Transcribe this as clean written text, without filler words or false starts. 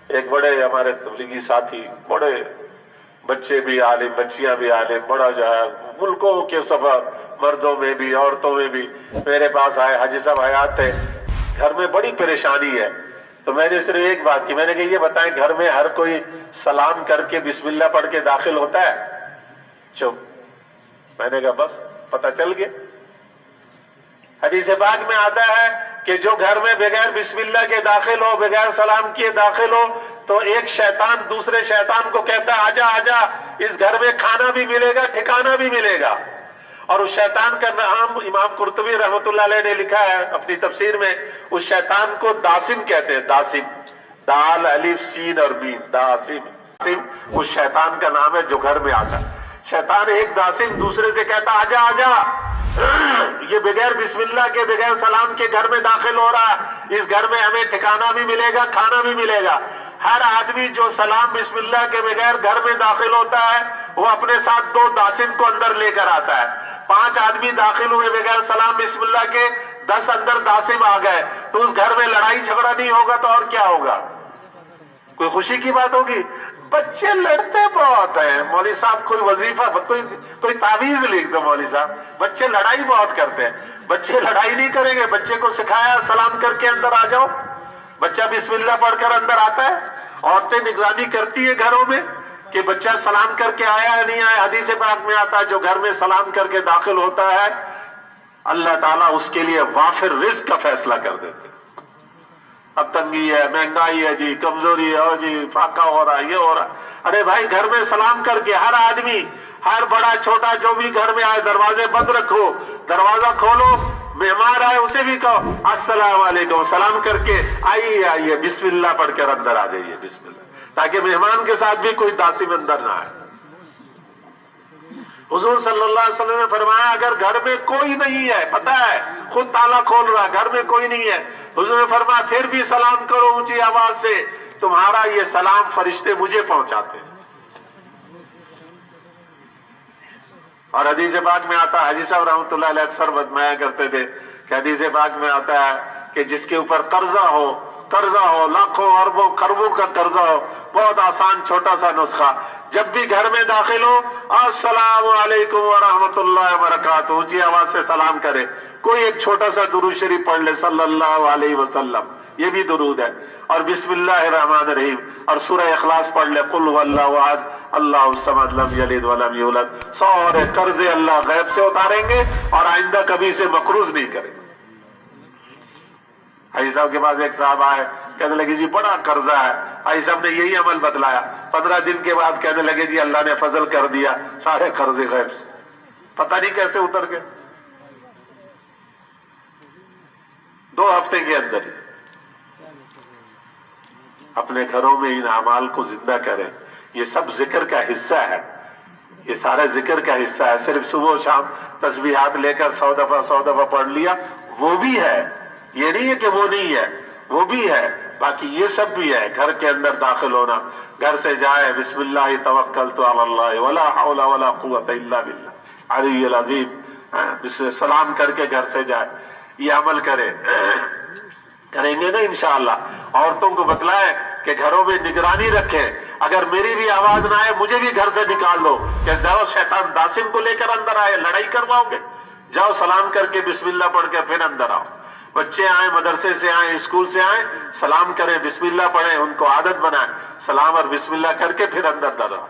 ایک بڑے ہمارے تبلیغی ساتھی، بڑے بچے بھی عالم، بچیاں بھی عالم، بڑا جو ہے ملکوں کے سفر، مردوں میں بھی عورتوں میں بھی، میرے پاس آئے، حاجی صاحب حیات تھے، گھر میں بڑی پریشانی ہے۔ تو میں نے صرف ایک بات کی، میں نے کہا یہ بتائیں گھر میں ہر کوئی سلام کر کے بسم اللہ پڑھ کے داخل ہوتا ہے؟ چپ۔ میں نے کہا بس پتہ چل گیا۔ حدیث پاک میں آتا ہے کہ جو گھر میں بغیر بسم اللہ کے داخل ہو، بغیر سلام کیے داخل ہو، تو ایک شیطان دوسرے شیطان کو کہتا ہے آجا آجا، اس گھر میں کھانا بھی ملے گا، ٹھکانہ بھی ملے گا۔ اور اس شیطان کا نام امام قرطبی رحمۃ اللہ علیہ نے لکھا ہے اپنی تفسیر میں، اس شیطان کو داسم کہتے ہیں، داسم، دال الف سین اور میم، داسم۔ اس شیطان کا نام ہے جو گھر میں آتا ہے۔ شیطان ایک داسم دوسرے سے کہتا آجا آجا، یہ بغیر بسم اللہ کے، بغیر سلام کے گھر میں داخل ہو رہا ہے، اس گھر میں ہمیں ٹھکانہ بھی ملے گا، کھانا بھی ملے گا۔ ہر آدمی جو سلام بسم اللہ کے بغیر گھر میں داخل ہوتا ہے، وہ اپنے ساتھ 2 داسم کو اندر لے کر آتا ہے۔ 5 آدمی داخل ہوئے بغیر سلام بسم اللہ کے، 10 اندر داسم آ گئے، تو اس گھر میں لڑائی جھگڑا نہیں ہوگا تو اور کیا ہوگا؟ کوئی خوشی کی بات ہوگی؟ بچے لڑتے بہت ہیں مولوی صاحب، کوئی وظیفہ، کوئی تعویذ لکھ دو مولوی صاحب، بچے لڑائی بہت کرتے ہیں۔ بچے لڑائی نہیں کریں گے، بچے کو سکھایا سلام کر کے اندر آ جاؤ، بچہ بسم اللہ پڑھ کر اندر آتا ہے۔ عورتیں نگرانی کرتی ہے گھروں میں کہ بچہ سلام کر کے آیا ہے نہیں آیا۔ حدیث پاک میں آتا ہے جو گھر میں سلام کر کے داخل ہوتا ہے، اللہ تعالیٰ اس کے لیے وافر رزق کا فیصلہ کر دیتے ہیں۔ اب تنگی ہے، مہنگائی ہے جی، کمزوری ہے، اور جی فاقہ ہو رہا ہے، یہ ہو رہا ہے۔ ارے بھائی گھر میں سلام کر کے ہر آدمی، ہر بڑا چھوٹا جو بھی گھر میں آئے، دروازے بند رکھو، دروازہ کھولو، مہمان آئے اسے بھی کہو السلام علیکم، سلام کر کے آئیے آئیے، بسم اللہ پڑھ کر اندر آ جائیے، بسم اللہ، تاکہ مہمان کے ساتھ بھی کوئی داسم اندر نہ آئے۔ حضور صلی اللہ علیہ وسلم نے فرمایا اگر گھر میں کوئی نہیں ہے، پتہ ہے خود تالا کھول رہا ہے، گھر میں کوئی نہیں ہے، حضور نے فرمایا پھر بھی سلام کرو اونچی آواز سے، تمہارا یہ سلام فرشتے مجھے پہنچاتے ہیں۔ اور حدیث پاک میں آتا ہے، حاجی صاحب رحمۃ اللہ علیہ اکثر بدمایا کرتے تھے کہ حدیث پاک میں آتا ہے کہ جس کے اوپر قرضہ ہو لاکھوں اربوں خربوں کا قرضہ ہو، بہت آسان چھوٹا سا نسخہ، جب بھی گھر میں داخل ہو السلام علیکم ورحمۃ اللہ وبرکاتہ، اونچی آواز سے سلام کرے، کوئی ایک چھوٹا سا درود شریف پڑھ لے صلی اللہ علیہ وسلم، یہ بھی درود ہے، اور بسم اللہ الرحمن الرحیم اور سورہ اخلاص پڑھ لے، قل هو اللہ احد اللہ الصمد لم یلد ولم یولد، سارے قرضے اللہ غیب سے اتاریں گے اور آئندہ کبھی سے مقروض نہیں کریں گے۔ حاجی صاحب کے پاس ایک صاحب آئے، کہنے لگے جی بڑا قرضہ ہے، حاجی صاحب نے یہی عمل بتلایا، 15 دن کے بعد کہنے لگے جی اللہ نے فضل کر دیا، سارے قرضے غیب سے، پتہ نہیں کیسے اتر گئے، 2 ہفتے کے اندر ہی۔ اپنے گھروں میں ان اعمال کو زندہ کریں، یہ سب ذکر کا حصہ ہے، یہ سارے ذکر کا حصہ ہے۔ صرف صبح و شام تسبیحات لے کر 100 دفعہ پڑھ لیا وہ بھی ہے، یہ نہیں ہے کہ وہ نہیں ہے، وہ بھی ہے، باقی یہ سب بھی ہے۔ گھر کے اندر داخل ہونا، گھر سے جائے بسم اللہ توکلت علی اللہ ولا حول ولا قوت الا باللہ العلی العظیم، سلام کر کے گھر سے جائے، یہ عمل کریں گے نا انشاءاللہ۔ عورتوں کو بتلائیں کہ گھروں میں نگرانی رکھیں، اگر میری بھی آواز نہ آئے مجھے بھی گھر سے نکال دو، کہ جاؤ شیطان داسم کو لے کر اندر آئے، لڑائی کرواؤ گے، جاؤ سلام کر کے بسم اللہ پڑھ کے پھر اندر آؤ۔ بچے آئیں، مدرسے سے آئیں، اسکول سے آئیں، سلام کریں، بسم اللہ پڑھیں، ان کو عادت بنائیں، سلام اور بسم اللہ کر کے پھر اندر آؤ۔